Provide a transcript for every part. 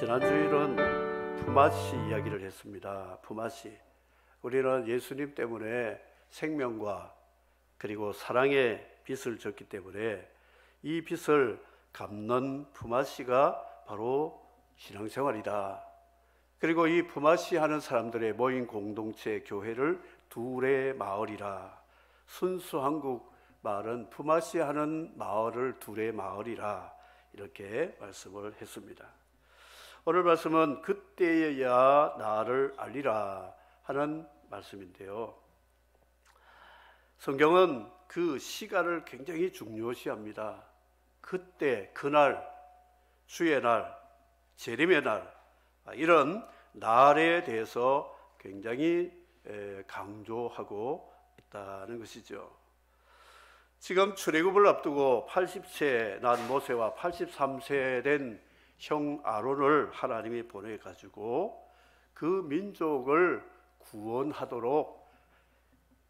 지난 주일은 품앗이 이야기를 했습니다. 품앗이. 우리는 예수님 때문에 생명과 그리고 사랑의 빚을 졌기 때문에 이 빚을 갚는 품앗이가 바로 신앙생활이다. 그리고 이 품앗이 하는 사람들의 모인 공동체 교회를 둘의 마을이라. 순수 한국 말은 품앗이 하는 마을을 둘의 마을이라 이렇게 말씀을 했습니다. 오늘 말씀은 그때여야 나를 알리라 하는 말씀인데요. 성경은 그 시간을 굉장히 중요시합니다. 그때, 그날, 주의 날, 재림의 날, 이런 날에 대해서 굉장히 강조하고 있다는 것이죠. 지금 출애굽을 앞두고 80세 난 모세와 83세 된 형 아론을 하나님이 보내가지고 그 민족을 구원하도록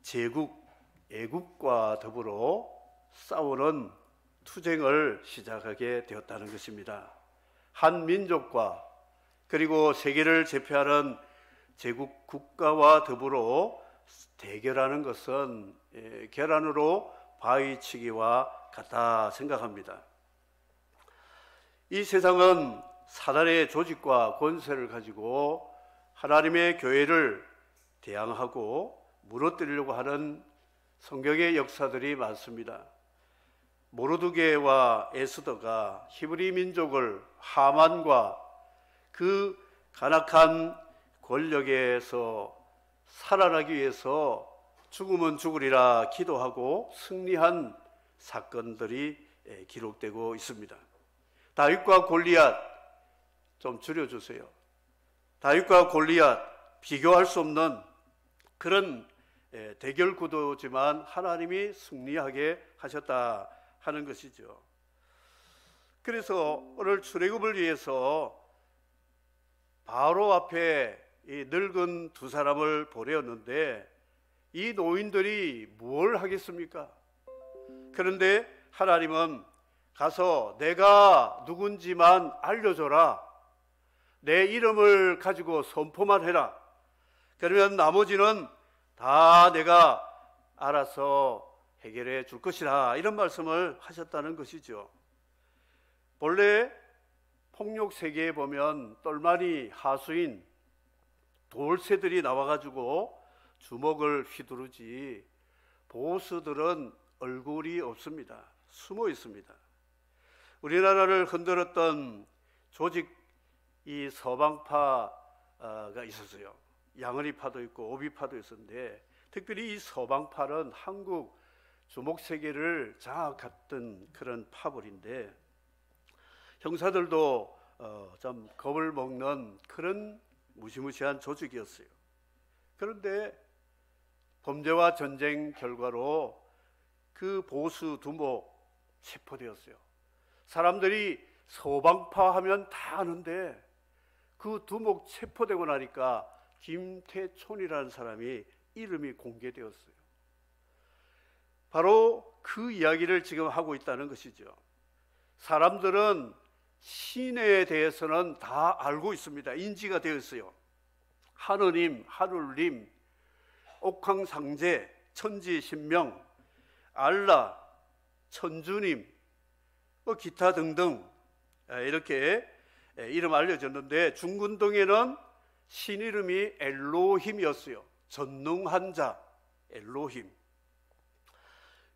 제국 애굽과 더불어 싸우는 투쟁을 시작하게 되었다는 것입니다. 한 민족과 그리고 세계를 제패하는 제국 국가와 더불어 대결하는 것은 계란으로 바위치기와 같다 생각합니다. 이 세상은 사단의 조직과 권세를 가지고 하나님의 교회를 대항하고 무너뜨리려고 하는 성경의 역사들이 많습니다. 모르드게와 에스더가 히브리 민족을 하만과 그 간악한 권력에서 살아나기 위해서 죽으면 죽으리라 기도하고 승리한 사건들이 기록되고 있습니다. 다윗과 골리앗 좀 줄여주세요. 다윗과 골리앗 비교할 수 없는 그런 대결 구도지만 하나님이 승리하게 하셨다 하는 것이죠. 그래서 오늘 출애굽을 위해서 바로 앞에 이 늙은 두 사람을 보내었는데 이 노인들이 뭘 하겠습니까? 그런데 하나님은 가서 내가 누군지만 알려줘라. 내 이름을 가지고 선포만 해라. 그러면 나머지는 다 내가 알아서 해결해 줄 것이다. 이런 말씀을 하셨다는 것이죠. 본래 폭력 세계에 보면 똘마니 하수인 돌새들이 나와가지고 주먹을 휘두르지 보스들은 얼굴이 없습니다. 숨어 있습니다. 우리나라를 흔들었던 조직 이 서방파가 있었어요. 양언이파도 있고 오비파도 있었는데 특별히 이 서방파는 한국 주목세계를 장악했던 그런 파벌인데 형사들도 좀 겁을 먹는 그런 무시무시한 조직이었어요. 그런데 범죄와 전쟁 결과로 그 보수 두목 체포되었어요. 사람들이 서방파 하면 다 아는데 그 두목 체포되고 나니까 김태촌이라는 사람이 이름이 공개되었어요. 바로 그 이야기를 지금 하고 있다는 것이죠. 사람들은 신에 대해서는 다 알고 있습니다. 인지가 되어 있어요. 하느님, 하늘님, 옥황상제, 천지신명, 알라, 천주님, 기타 등등 이렇게 이름 알려졌는데 중근동에는 신 이름이 엘로힘이었어요. 전능한 자 엘로힘.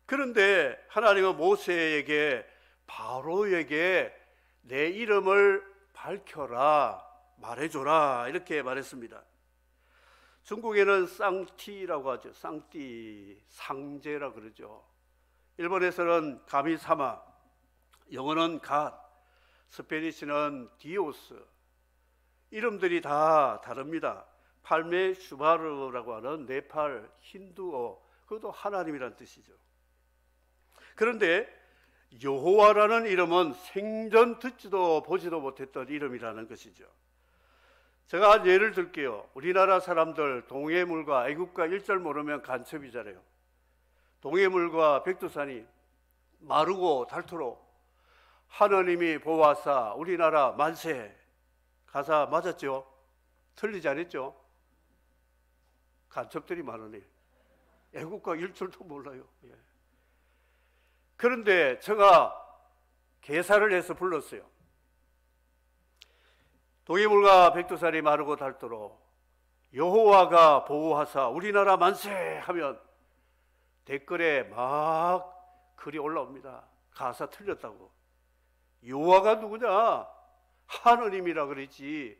그런데 하나님은 모세에게 바로에게 내 이름을 밝혀라, 말해줘라 이렇게 말했습니다. 중국에는 쌍티라고 하죠. 쌍띠, 상제라 그러죠. 일본에서는 가미사마, 영어는 갓, 스페니시는 디오스. 이름들이 다 다릅니다. 팔메 슈바르라고 하는 네팔 힌두어, 그것도 하나님이란 뜻이죠. 그런데 여호와라는 이름은 생전 듣지도 보지도 못했던 이름이라는 것이죠. 제가 예를 들게요. 우리나라 사람들 동해물과 애국가 1절 모르면 간첩이잖아요. 동해물과 백두산이 마르고 닳도록 하나님이 보아사 우리나라 만세 가사 맞았죠? 틀리지 않았죠? 간첩들이 많으니 애국가 1줄도 몰라요. 예. 그런데 제가 계산을 해서 불렀어요. 동해물과 백두산이 마르고 닳도록 여호와가 보호하사 우리나라 만세 하면 댓글에 막 글이 올라옵니다. 가사 틀렸다고. 여호와가 누구냐? 하느님이라 그랬지.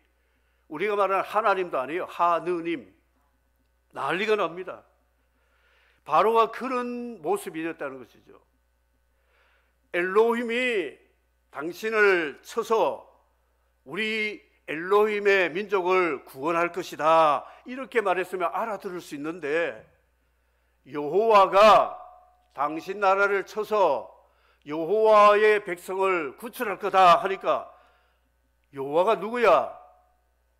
우리가 말하는 하나님도 아니에요. 하느님. 난리가 납니다. 바로가 그런 모습이었다는 것이죠. 엘로힘이 당신을 쳐서 우리 엘로힘의 민족을 구원할 것이다, 이렇게 말했으면 알아들을 수 있는데, 여호와가 당신 나라를 쳐서 여호와의 백성을 구출할 거다 하니까 여호와가 누구야?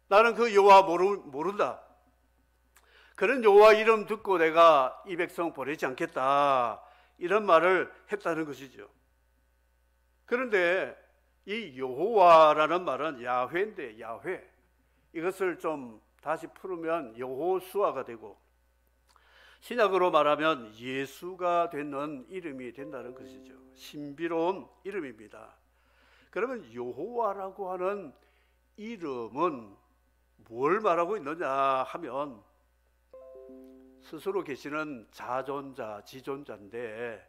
나는 그 여호와 모른다. 그런 여호와 이름 듣고 내가 이 백성 보내지 않겠다, 이런 말을 했다는 것이죠. 그런데 이 여호와라는 말은 야훼인데, 야훼, 이것을 좀 다시 풀으면 여호수아가 되고, 신약으로 말하면 예수가 되는 이름이 된다는 것이죠. 신비로운 이름입니다. 그러면 여호와라고 하는 이름은 뭘 말하고 있느냐 하면, 스스로 계시는 자존자, 지존자인데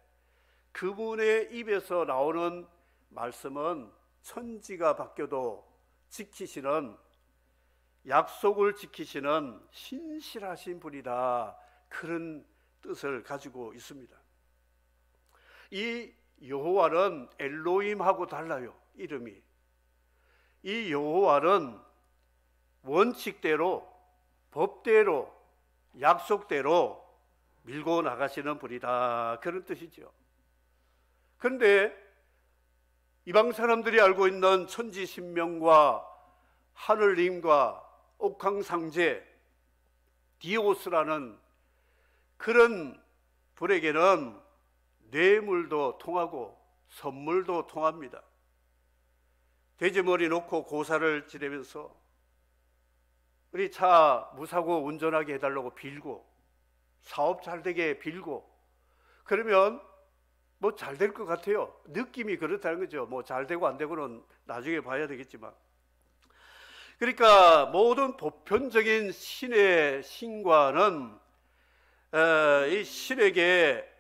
그분의 입에서 나오는 말씀은 천지가 바뀌어도 지키시는, 약속을 지키시는 신실하신 분이다, 그런 뜻을 가지고 있습니다. 이 여호와는 엘로힘하고 달라요. 이름이. 이 여호와는 원칙대로, 법대로, 약속대로 밀고 나가시는 분이다, 그런 뜻이죠. 그런데 이방 사람들이 알고 있는 천지신명과 하늘님과 옥황상제, 디오스라는 그런 분에게는 뇌물도 통하고 선물도 통합니다. 돼지머리 놓고 고사를 지내면서 우리 차 무사고 운전하게 해달라고 빌고, 사업 잘 되게 빌고, 그러면 뭐 잘 될 것 같아요. 느낌이 그렇다는 거죠. 뭐 잘 되고 안 되고는 나중에 봐야 되겠지만. 그러니까 모든 보편적인 신의 신과는 이 신에게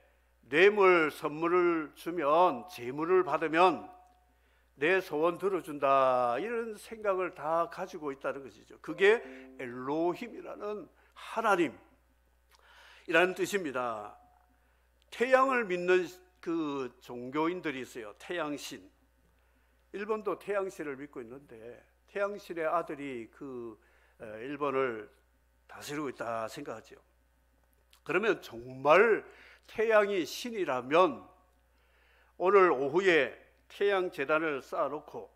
뇌물, 선물을 주면, 재물을 받으면 내 소원 들어준다, 이런 생각을 다 가지고 있다는 것이죠. 그게 엘로힘이라는 하나님이라는 뜻입니다. 태양을 믿는 그 종교인들이 있어요. 태양신. 일본도 태양신을 믿고 있는데, 태양신의 아들이 그 일본을 다스리고 있다 생각하죠. 그러면 정말 태양이 신이라면 오늘 오후에 태양 제단을 쌓아놓고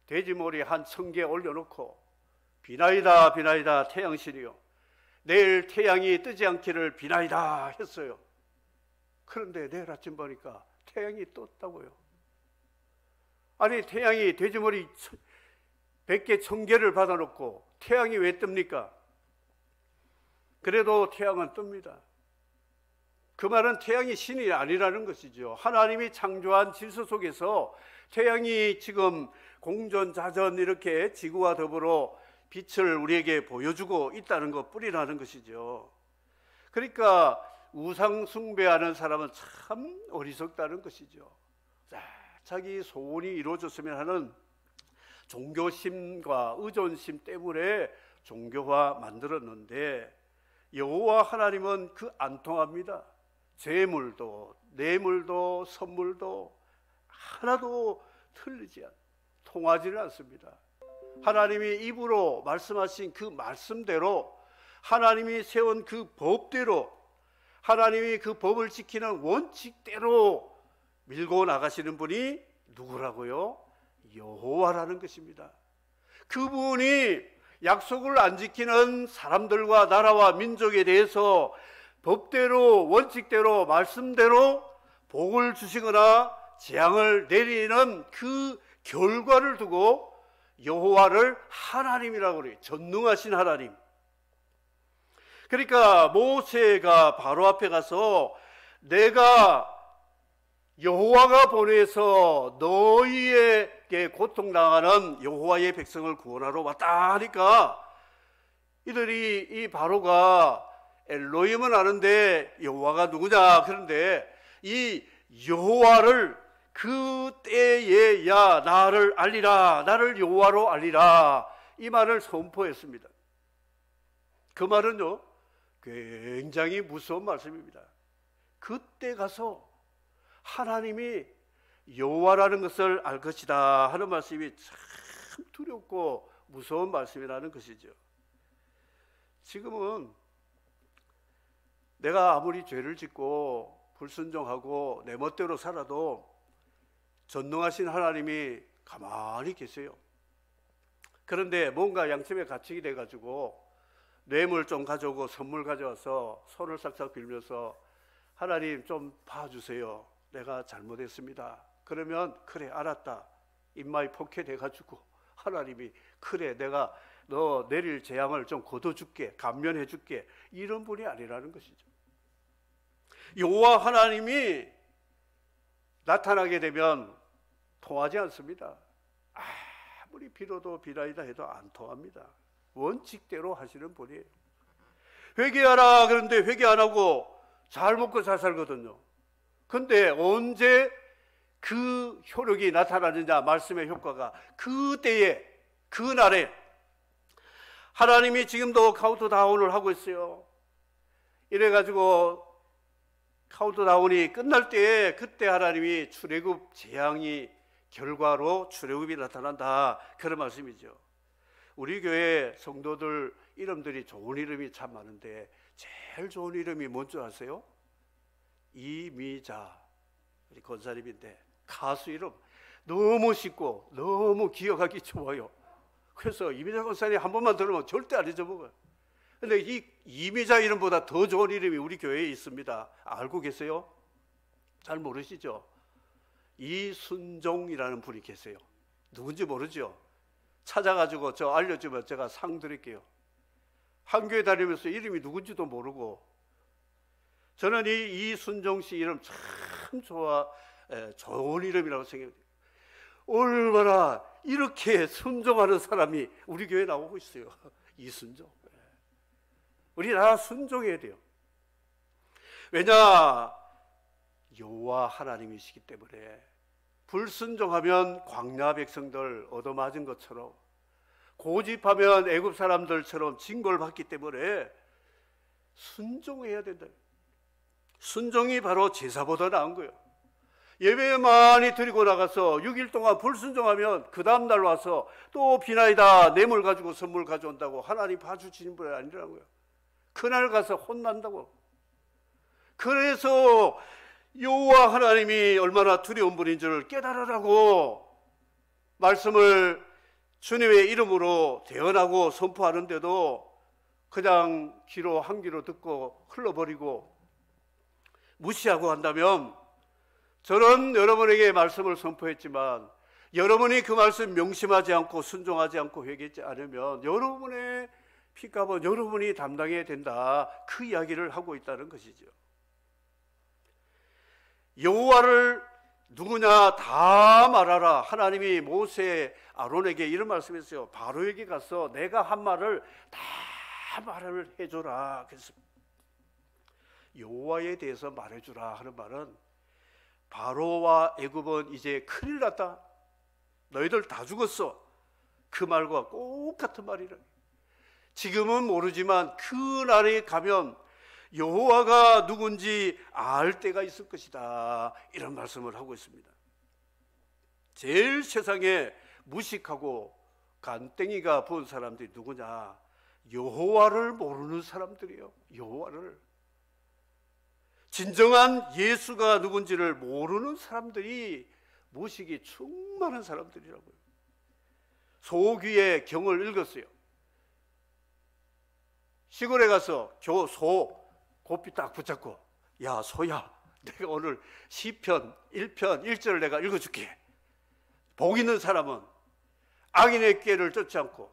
돼지머리 한 1000개 올려놓고 비나이다 비나이다 태양신이요, 내일 태양이 뜨지 않기를 비나이다 했어요. 그런데 내일 아침 보니까 태양이 떴다고요. 아니, 태양이 돼지머리 100개 1000개를 받아놓고 태양이 왜 뜹니까? 그래도 태양은 뜹니다. 그 말은 태양이 신이 아니라는 것이죠. 하나님이 창조한 질서 속에서 태양이 지금 공전자전 이렇게 지구와 더불어 빛을 우리에게 보여주고 있다는 것 뿐이라는 것이죠. 그러니까 우상 숭배하는 사람은 참 어리석다는 것이죠. 자기 소원이 이루어졌으면 하는 종교심과 의존심 때문에 종교화 만들었는데, 여호와 하나님은 그 안 통합니다. 재물도 뇌물도 선물도 하나도 통하지는 않습니다. 하나님이 입으로 말씀하신 그 말씀대로, 하나님이 세운 그 법대로, 하나님이 그 법을 지키는 원칙대로 밀고 나가시는 분이 누구라고요? 여호와라는 것입니다. 그분이 약속을 안 지키는 사람들과 나라와 민족에 대해서 법대로, 원칙대로, 말씀대로 복을 주시거나 재앙을 내리는 그 결과를 두고 여호와를 하나님이라고 그래요. 전능하신 하나님. 그러니까 모세가 바로 앞에 가서 내가 여호와가 보내서 너희에게 고통당하는 여호와의 백성을 구원하러 왔다 하니까 이들이 이 바로가 엘로힘은 아는데 여호와가 누구냐, 그런데 이 여호와를 그 때에야 나를 알리라, 나를 여호와로 알리라, 이 말을 선포했습니다. 그 말은요 굉장히 무서운 말씀입니다. 그때 가서 하나님이 여호와라는 것을 알 것이다 하는 말씀이 참 두렵고 무서운 말씀이라는 것이죠. 지금은 내가 아무리 죄를 짓고 불순종하고 내 멋대로 살아도 전능하신 하나님이 가만히 계세요. 그런데 뭔가 양심에 갇히게 돼가지고 뇌물 좀 가져오고 선물 가져와서 손을 싹싹 빌면서 하나님 좀 봐주세요, 내가 잘못했습니다. 그러면 그래 알았다, 입마이 포켓해가지고 하나님이 그래 내가 너 내릴 재앙을 좀 걷어줄게, 감면해줄게, 이런 분이 아니라는 것이죠. 여호와 하나님이 나타나게 되면 통하지 않습니다. 아무리 빌어도 비나이다 해도 안 통합니다. 원칙대로 하시는 분이에요. 회개하라 그런데 회개 안 하고 잘 먹고 잘 살거든요. 근데 언제 그 효력이 나타나느냐, 말씀의 효과가 그때에, 그날에. 하나님이 지금도 카운트다운을 하고 있어요. 이래가지고 카운트다운이 끝날 때에 그때 하나님이 출애굽 재앙이 결과로 출애굽이 나타난다, 그런 말씀이죠. 우리 교회 성도들 이름들이 좋은 이름이 참 많은데 제일 좋은 이름이 뭔 줄 아세요? 이미자, 우리 권사님인데 가수 이름 너무 쉽고 너무 기억하기 좋아요. 그래서 이미자 권사님 한 번만 들으면 절대 안 잊어먹어요. 근데 이 이미자 이름보다 더 좋은 이름이 우리 교회에 있습니다. 알고 계세요? 잘 모르시죠? 이순종이라는 분이 계세요. 누군지 모르죠? 찾아가지고 저 알려주면 제가 상 드릴게요. 한교회 다니면서 이름이 누군지도 모르고. 저는 이 이순종 씨 이름 참 좋은 이름이라고 생각해요. 얼마나 이렇게 순종하는 사람이 우리 교회에 나오고 있어요. 이순종. 우리나라 순종해야 돼요. 왜냐, 여호와 하나님이시기 때문에. 불순종하면 광야 백성들 얻어맞은 것처럼, 고집하면 애굽 사람들처럼 징벌 받기 때문에 순종해야 된다. 순종이 바로 제사보다 나은 거예요. 예배 많이 드리고 나가서 6일 동안 불순종하면 그 다음날 와서 또 비나이다 뇌물 가지고 선물 가져온다고 하나님 봐주시는 분이 아니라고요. 그날 가서 혼난다고. 그래서 여호와 하나님이 얼마나 두려운 분인 줄 깨달으라고 말씀을 주님의 이름으로 대언하고 선포하는데도 그냥 귀로 한 귀로 듣고 흘러버리고 무시하고 한다면, 저는 여러분에게 말씀을 선포했지만 여러분이 그 말씀 명심하지 않고 순종하지 않고 회개하지 않으면 여러분의 핏값은 여러분이 담당해야 된다, 그 이야기를 하고 있다는 것이죠. 여호와를 누구냐 다 말하라. 하나님이 모세 아론에게 이런 말씀했어요. 바로에게 가서 내가 한 말을 다 말을 해줘라. 그래서 여호와에 대해서 말해주라 하는 말은, 바로와 애굽은 이제 큰일 났다, 너희들 다 죽었어, 그 말과 똑같은 말이라. 지금은 모르지만 그 날에 가면 여호와가 누군지 알 때가 있을 것이다, 이런 말씀을 하고 있습니다. 제일 세상에 무식하고 간땡이가 부은 사람들이 누구냐? 여호와를 모르는 사람들이에요. 여호와를. 진정한 예수가 누군지를 모르는 사람들이 무식이 충만한 사람들이라고요. 소귀의 경을 읽었어요. 시골에 가서 소 고삐 딱 붙잡고, 야 소야, 내가 오늘 시편 1편 1절을 내가 읽어줄게. 복 있는 사람은 악인의 꾀를 쫓지 않고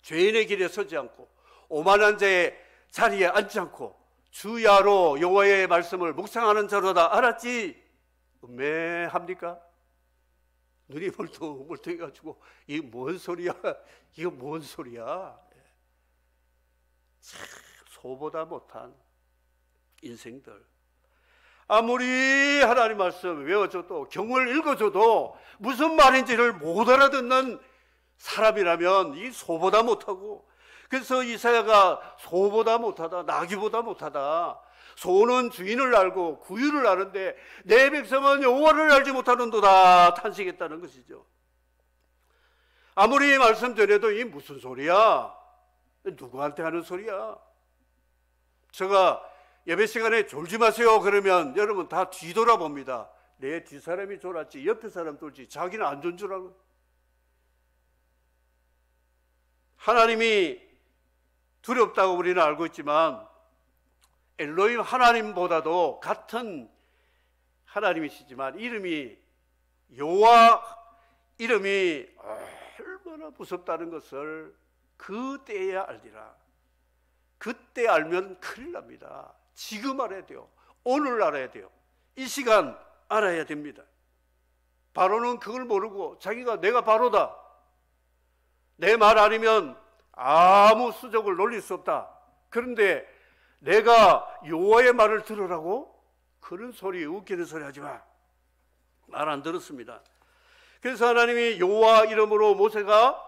죄인의 길에 서지 않고 오만한 자의 자리에 앉지 않고 주야로 여호와의 말씀을 묵상하는 자로다. 알았지? 음매합니까? 눈이 멀뚱멀뚱해가지고 이게 뭔 소리야? 이거 뭔 소리야? 참 소보다 못한 인생들. 아무리 하나님 말씀 외워줘도 경을 읽어줘도 무슨 말인지를 못 알아듣는 사람이라면 이 소보다 못하고, 그래서 이사야가 소보다 못하다, 나귀보다 못하다. 소는 주인을 알고 구유를 아는데 내 백성은 여호와를 알지 못하는도다 탄식했다는 것이죠. 아무리 말씀 전해도 이 무슨 소리야? 누구한테 하는 소리야? 제가 예배 시간에 졸지 마세요 그러면 여러분 다 뒤돌아봅니다. 내 뒷사람이 졸았지 옆에 사람 졸지 자기는 안 존 줄 알고. 하나님이 두렵다고 우리는 알고 있지만 엘로힘 하나님보다도 같은 하나님이시지만 이름이 여호와 이름이 얼마나 무섭다는 것을 그때야 알리라. 그때 알면 큰일 납니다. 지금 알아야 돼요. 오늘 알아야 돼요. 이 시간 알아야 됩니다. 바로는 그걸 모르고 자기가 내가 바로다, 내 말 아니면 아무 수족을 놀릴 수 없다. 그런데 내가 여호와의 말을 들으라고? 그런 소리, 웃기는 소리 하지 마. 말 안 들었습니다. 그래서 하나님이 여호와 이름으로 모세가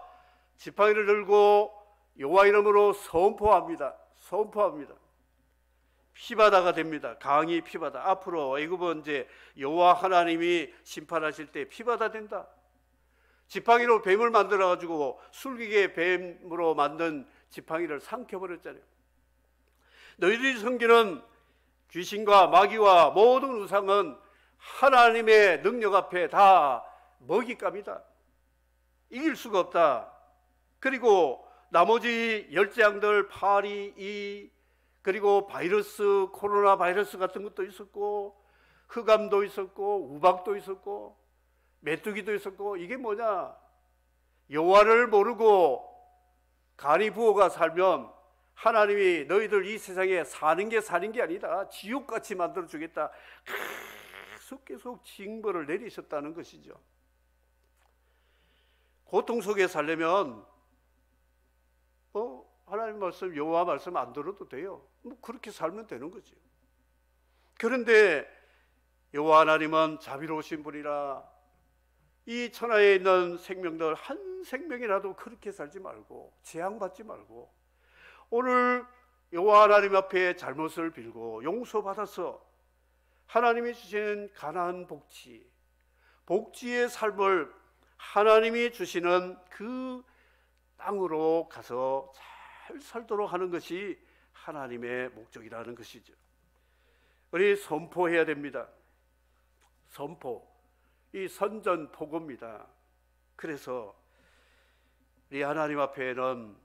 지팡이를 들고 여호와 이름으로 선포합니다. 피바다가 됩니다. 강이 피바다. 앞으로 애굽은 이제 여호와 하나님이 심판하실 때 피바다 된다. 지팡이로 뱀을 만들어 가지고 술기계 뱀으로 만든 지팡이를 삼켜버렸잖아요. 너희들이 섬기는 귀신과 마귀와 모든 우상은 하나님의 능력 앞에 다 먹잇감이다. 이길 수가 없다. 그리고 나머지 열재앙들, 파리, 이, 그리고 바이러스, 코로나 바이러스 같은 것도 있었고, 흑암도 있었고, 우박도 있었고, 메뚜기도 있었고, 이게 뭐냐? 여호와를 모르고 간이 부어가 살면 하나님이 너희들 이 세상에 사는 게 아니다. 지옥같이 만들어 주겠다. 계속 징벌을 내리셨다는 것이죠. 고통 속에 살려면 하나님 말씀, 여호와 말씀 안 들어도 돼요. 그렇게 살면 되는 거죠. 그런데 여호와 하나님은 자비로우신 분이라 이 천하에 있는 생명들 한 생명이라도 그렇게 살지 말고 재앙받지 말고 오늘 여호와 하나님 앞에 잘못을 빌고 용서받아서 하나님이 주시는 가나안 복지의 삶을 하나님이 주시는 그 땅으로 가서 잘 살도록 하는 것이 하나님의 목적이라는 것이죠. 우리 선포해야 됩니다. 선포, 이 선전포고입니다. 그래서 우리 하나님 앞에는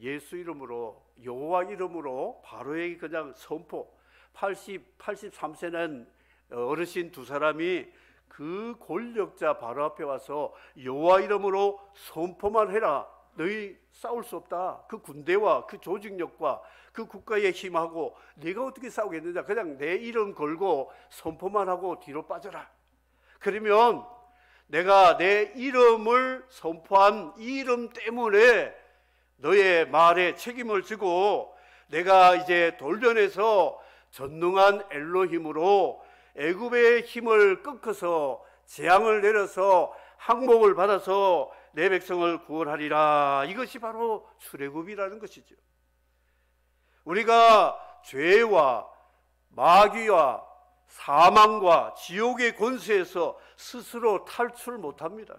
예수 이름으로, 여호와 이름으로 바로에게 그냥 선포. 83세는 어르신 두 사람이 그 권력자 바로 앞에 와서 여호와 이름으로 선포만 해라. 너희 싸울 수 없다. 그 군대와 그 조직력과 그 국가의 힘하고 네가 어떻게 싸우겠느냐. 그냥 내 이름 걸고 선포만 하고 뒤로 빠져라. 그러면 내가 내 이름을 선포한 이 이름 때문에 너의 말에 책임을 지고 내가 이제 돌변해서 전능한 엘로힘으로 애굽의 힘을 꺾어서 재앙을 내려서 항복을 받아서 내 백성을 구원하리라. 이것이 바로 출애굽이라는 것이죠. 우리가 죄와 마귀와 사망과 지옥의 권세에서 스스로 탈출 못합니다.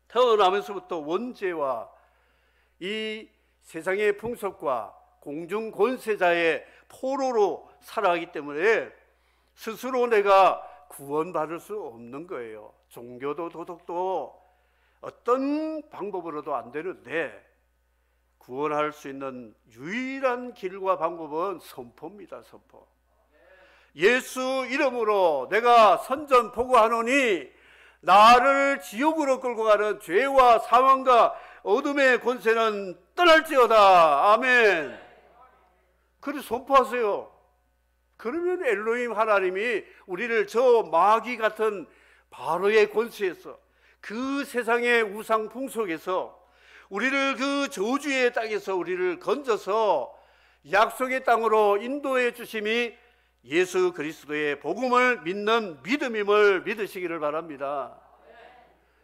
태어나면서부터 원죄와 이 세상의 풍속과 공중 권세자의 포로로 살아가기 때문에 스스로 내가 구원받을 수 없는 거예요. 종교도 도덕도 어떤 방법으로도 안 되는데 구원할 수 있는 유일한 길과 방법은 선포입니다. 선포. 예수 이름으로 내가 선전포고하노니 나를 지옥으로 끌고 가는 죄와 사망과 어둠의 권세는 떠날지어다. 아멘. 그를 선포하세요. 그러면 엘로힘 하나님이 우리를 저 마귀 같은 바로의 권세에서, 그 세상의 우상 풍속에서, 우리를 그 저주의 땅에서 우리를 건져서 약속의 땅으로 인도해 주심이 예수 그리스도의 복음을 믿는 믿음임을 믿으시기를 바랍니다.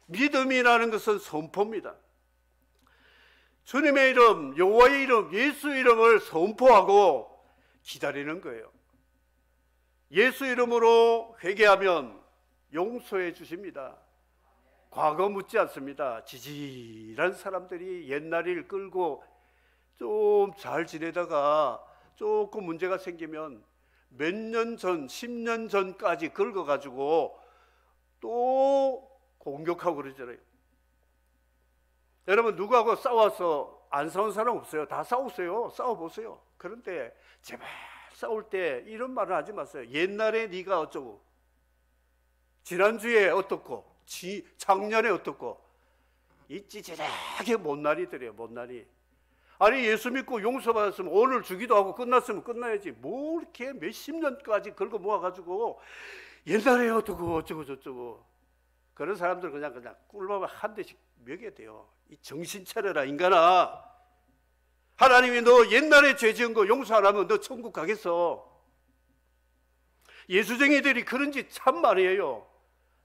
믿음이라는 것은 선포입니다. 주님의 이름, 여호와의 이름, 예수 이름을 선포하고 기다리는 거예요. 예수 이름으로 회개하면 용서해 주십니다. 과거 묻지 않습니다. 지질한 사람들이 옛날 일 끌고 좀 잘 지내다가 조금 문제가 생기면 몇 년 전, 10년 전까지 긁어가지고 또 공격하고 그러잖아요. 여러분, 누구하고 싸워서 안 싸운 사람 없어요. 다 싸우세요. 싸워보세요. 그런데 제발 싸울 때 이런 말을 하지 마세요. 옛날에 네가 어쩌고, 지난주에 어떻고, 작년에 어떻고. 이 찌질하게 못난이들이에요. 못난이. 아니, 예수 믿고 용서받았으면 오늘 주기도 하고 끝났으면 끝나야지. 뭐 이렇게 몇십 년까지 긁어 모아가지고 옛날에 어쩌고 어쩌고 저쩌고. 그런 사람들 그냥 꿀밤 한 대씩 먹여야 돼요. 이 정신 차려라, 인간아. 하나님이 너 옛날에 죄 지은 거 용서 안 하면 너 천국 가겠어. 예수쟁이들이 그런 짓 참 많이 해요.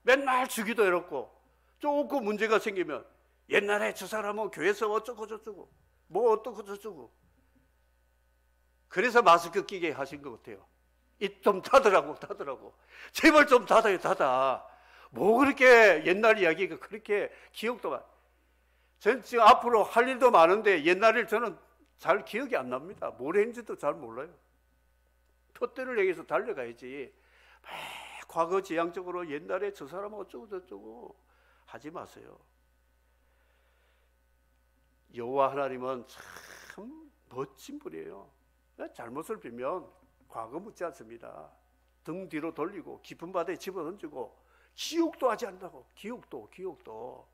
맨날 주기도 해놓고 조금 문제가 생기면 옛날에 저 사람은 교회에서 어쩌고 저쩌고 뭐 어쩌고 저쩌고. 그래서 마스크 끼게 하신 것 같아요. 입 좀 닫으라고. 제발 좀 닫아. 뭐 그렇게 옛날 이야기가 그렇게 기억도 많아요. 전 지금 앞으로 할 일도 많은데 옛날 일 저는 잘 기억이 안 납니다. 뭘 했는지도 잘 몰라요. 푯대를 향해서 달려가야지. 과거 지향적으로 옛날에 저 사람은 어쩌고 저쩌고 하지 마세요. 여호와 하나님은 참 멋진 분이에요. 잘못을 빌면 과거 묻지 않습니다. 등 뒤로 돌리고 깊은 바다에 집어던지고 기억도 하지 않는다고. 기억도.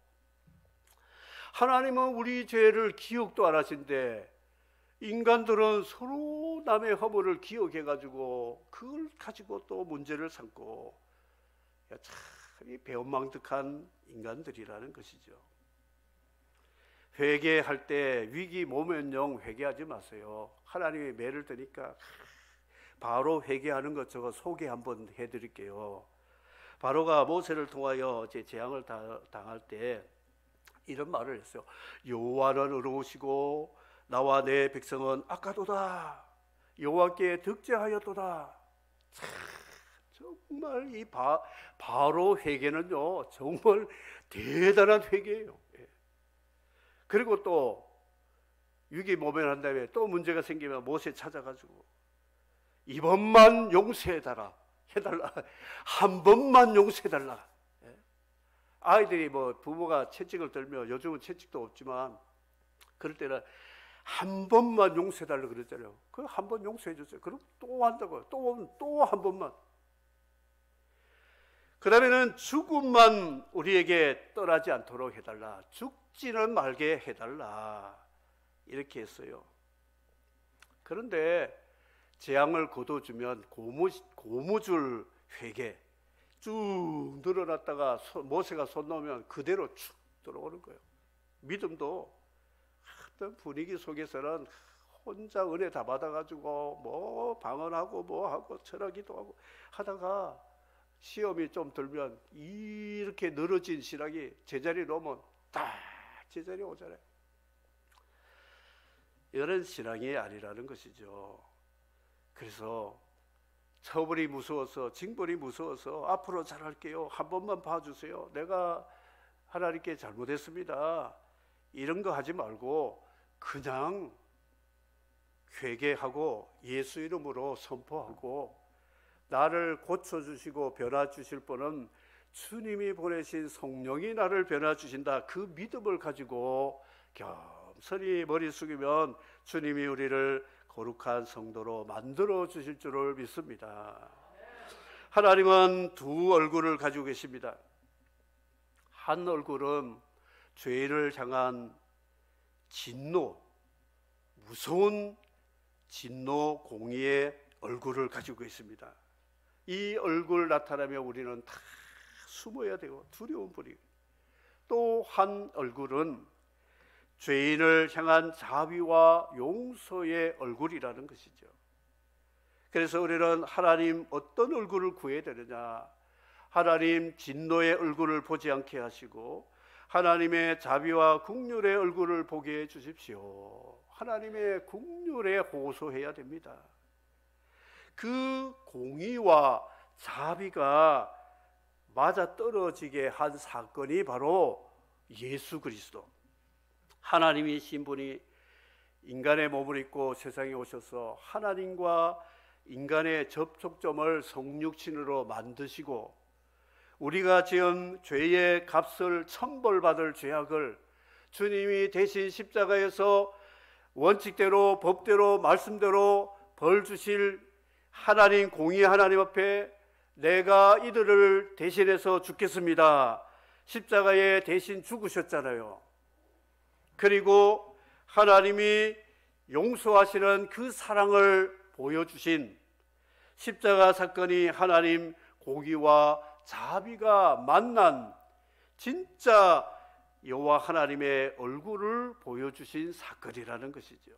하나님은 우리 죄를 기억도 안 하신데 인간들은 서로 남의 허물을 기억해가지고 그걸 가지고 또 문제를 삼고, 참 배은망덕한 인간들이라는 것이죠. 회개할 때 위기 모면용 회개하지 마세요. 하나님이 매를 드니까 바로 회개하는 것 저거 소개 한번 해드릴게요. 바로가 모세를 통하여 제 재앙을 당할 때 이런 말을 했어요. 여호와는 의로우시고 나와 내 백성은 악하도다. 여호와께 득죄하였도다. 참, 정말 이 바로 회개는요 정말 대단한 회개예요. 그리고 또 위기 모면한 다음에 또 문제가 생기면 모세 찾아가지고 이번만 용서해달라. 한 번만 용서해달라. 아이들이 뭐 부모가 채찍을 들면, 요즘은 채찍도 없지만 그럴 때는 한 번만 용서해달라고 그랬잖아요. 그 한 번 용서해 줬어요. 그럼 또 한다고요. 또 한 번만. 그 다음에는 죽음만 우리에게 떠나지 않도록 해달라. 죽지는 말게 해달라. 이렇게 했어요. 그런데 재앙을 거둬주면 고무줄 회개 쭉 늘어났다가 모세가 손 놓으면 그대로 쭉 들어오는 거예요. 믿음도 어떤 분위기 속에서는 혼자 은혜 다 받아가지고 뭐 방언하고 뭐 하고 철학기도 하고 하다가 시험이 좀 들면 이렇게 늘어진 신학이 제자리에 놓으면 딱 제자리에 오잖아요. 이런 신앙이 아니라는 것이죠. 그래서 처벌이 무서워서, 징벌이 무서워서 앞으로 잘할게요, 한 번만 봐주세요, 내가 하나님께 잘못했습니다, 이런 거 하지 말고 그냥 회개하고 예수 이름으로 선포하고, 나를 고쳐주시고 변화주실 분은 주님이 보내신 성령이 나를 변화주신다, 그 믿음을 가지고 겸손히 머리 숙이면 주님이 우리를 거룩한 성도로 만들어 주실 줄을 믿습니다. 하나님은 두 얼굴을 가지고 계십니다. 한 얼굴은 죄인을 향한 진노, 무서운 진노 공의의 얼굴을 가지고 있습니다. 이 얼굴 나타나면 우리는 다 숨어야 되고 두려운 분이. 또 한 얼굴은 죄인을 향한 자비와 용서의 얼굴이라는 것이죠. 그래서 우리는 하나님 어떤 얼굴을 구해야 되느냐? 하나님 진노의 얼굴을 보지 않게 하시고 하나님의 자비와 긍휼의 얼굴을 보게 해 주십시오. 하나님의 긍휼에 호소해야 됩니다. 그 공의와 자비가 맞아떨어지게 한 사건이 바로 예수 그리스도, 하나님이신 분이 인간의 몸을 입고 세상에 오셔서 하나님과 인간의 접촉점을 성육신으로 만드시고 우리가 지은 죄의 값을 천벌받을 죄악을 주님이 대신 십자가에서 원칙대로 법대로 말씀대로 벌 주실 하나님, 공의 하나님 앞에 내가 이들을 대신해서 죽겠습니다. 십자가에 대신 죽으셨잖아요. 그리고 하나님이 용서하시는 그 사랑을 보여주신 십자가 사건이 하나님 공의와 자비가 만난 진짜 여호와 하나님의 얼굴을 보여주신 사건이라는 것이죠.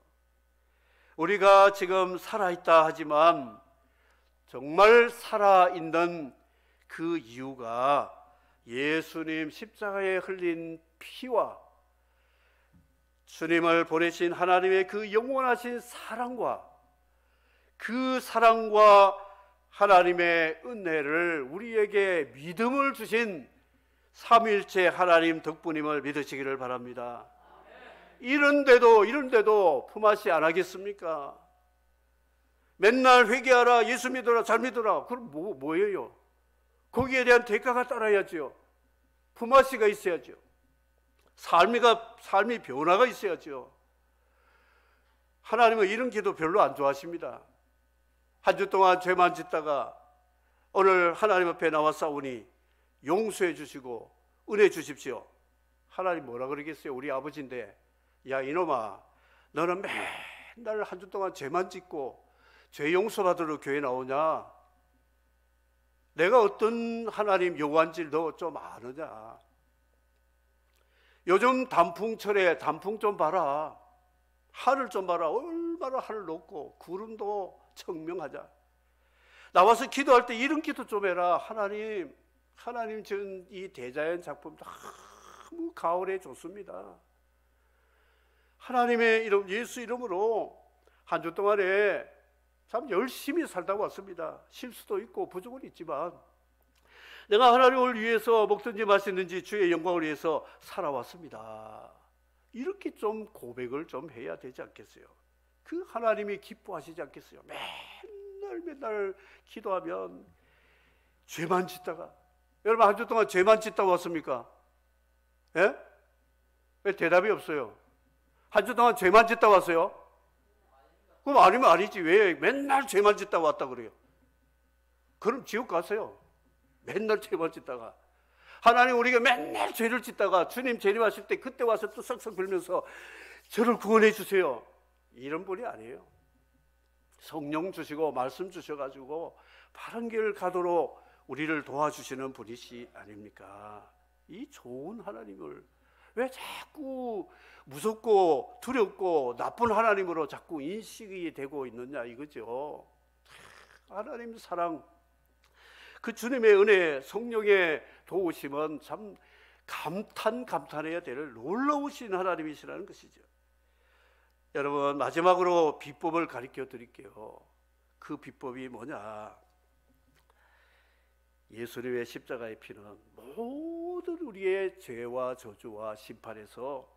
우리가 지금 살아있다 하지만 정말 살아있는 그 이유가 예수님 십자가에 흘린 피와 주님을 보내신 하나님의 그 영원하신 사랑과 그 사랑과 하나님의 은혜를 우리에게 믿음을 주신 삼위일체 하나님 덕분임을 믿으시기를 바랍니다. 이런데도 품앗이 안 하겠습니까? 맨날 회개하라, 예수 믿어라, 잘 믿어라. 그럼 뭐예요? 거기에 대한 대가가 따라야죠. 품앗이가 있어야죠. 삶이 변화가 있어야죠. 하나님은 이런 기도 별로 안 좋아하십니다. 한 주 동안 죄만 짓다가 오늘 하나님 앞에 나와 싸우니 용서해 주시고 은혜 주십시오. 하나님 뭐라 그러겠어요? 우리 아버지인데, 야 이놈아, 너는 맨날 한 주 동안 죄만 짓고 죄 용서받으러 교회 나오냐? 내가 어떤 하나님 여호와인지 너 좀 아느냐? 요즘 단풍철에 단풍 좀 봐라. 하늘 좀 봐라. 얼마나 하늘 높고 구름도 청명하자. 나와서 기도할 때 이런 기도 좀 해라. 하나님 지은 이 대자연 작품 너무 가을에 좋습니다. 하나님의 이름, 예수 이름으로 한 주 동안에 참 열심히 살다 왔습니다. 실수도 있고 부족은 있지만 내가 하나님을 위해서 먹든지 마시든지 주의 영광을 위해서 살아왔습니다. 이렇게 좀 고백을 좀 해야 되지 않겠어요? 그 하나님이 기뻐하시지 않겠어요? 맨날 기도하면 죄만 짓다가, 여러분 한 주 동안 죄만 짓다 왔습니까? 예? 왜 대답이 없어요? 한 주 동안 죄만 짓다 왔어요? 그럼 아니면 아니지. 왜 맨날 죄만 짓다 왔다 그래요? 그럼 지옥 가세요. 맨날 죄만 짓다가. 하나님 우리가 맨날 죄를 짓다가 주님 재림하실 때 그때 와서 또 썩썩 빌면서 저를 구원해 주세요. 이런 분이 아니에요. 성령 주시고 말씀 주셔가지고 바른 길 가도록 우리를 도와주시는 분이시 아닙니까? 이 좋은 하나님을 왜 자꾸 무섭고 두렵고 나쁜 하나님으로 자꾸 인식이 되고 있느냐 이거죠. 하나님 사랑, 그 주님의 은혜, 성령의 도우심은 참 감탄해야 될 놀라우신 하나님이시라는 것이죠. 여러분 마지막으로 비법을 가르쳐 드릴게요. 그 비법이 뭐냐? 예수님의 십자가의 피는 모든 우리의 죄와 저주와 심판에서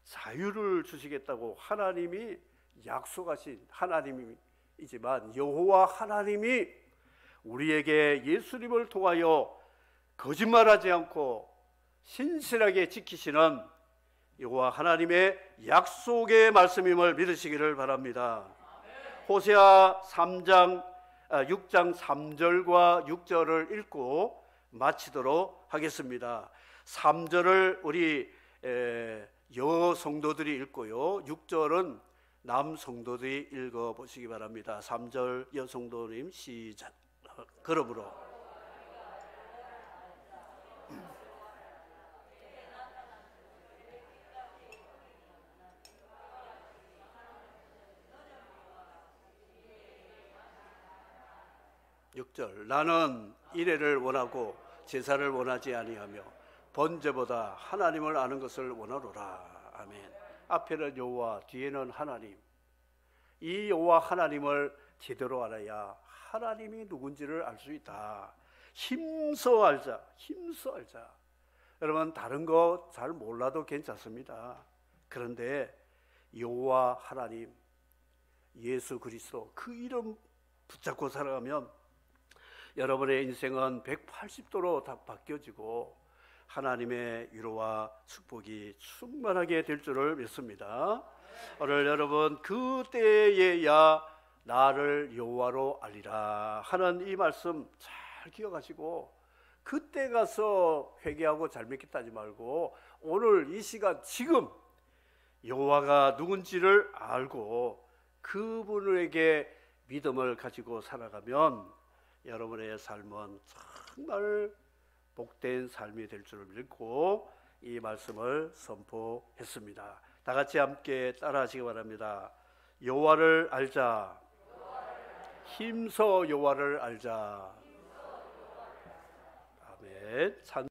자유를 주시겠다고 하나님이 약속하신 하나님이지만 여호와 하나님이 우리에게 예수님을 통하여 거짓말하지 않고 신실하게 지키시는 여호와 하나님의 약속의 말씀임을 믿으시기를 바랍니다. 호세아 6장 3절과 6절을 읽고 마치도록 하겠습니다. 3절을 우리 여성도들이 읽고요, 6절은 남성도들이 읽어보시기 바랍니다. 3절 여성도님 시작. 그러므로 6절 나는 이레를 원하고 제사를 원하지 아니하며 번제보다 하나님을 아는 것을 원하노라. 아멘. 앞에는 여호와, 뒤에는 하나님. 이 여호와 하나님을 제대로 알아야 하나님이 누군지를 알 수 있다. 힘써 알자. 힘써 알자. 여러분, 다른 거 잘 몰라도 괜찮습니다. 그런데 여호와 하나님, 예수 그리스도, 그 이름 붙잡고 살아가면 여러분의 인생은 180도로 다 바뀌어지고 하나님의 위로와 축복이 충만하게 될 줄을 믿습니다. 오늘 여러분, 그때에야 나를 여호와로 알리라 하는 이 말씀 잘 기억하시고, 그때 가서 회개하고 잘 믿겠다 하지 말고 오늘 이 시간 지금 여호와가 누군지를 알고 그분에게 믿음을 가지고 살아가면 여러분의 삶은 정말 복된 삶이 될 줄을 믿고 이 말씀을 선포했습니다. 다 같이 함께 따라하시기 바랍니다. 여호와를 알자. 힘써 여호와를 알자. 아멘. 찬송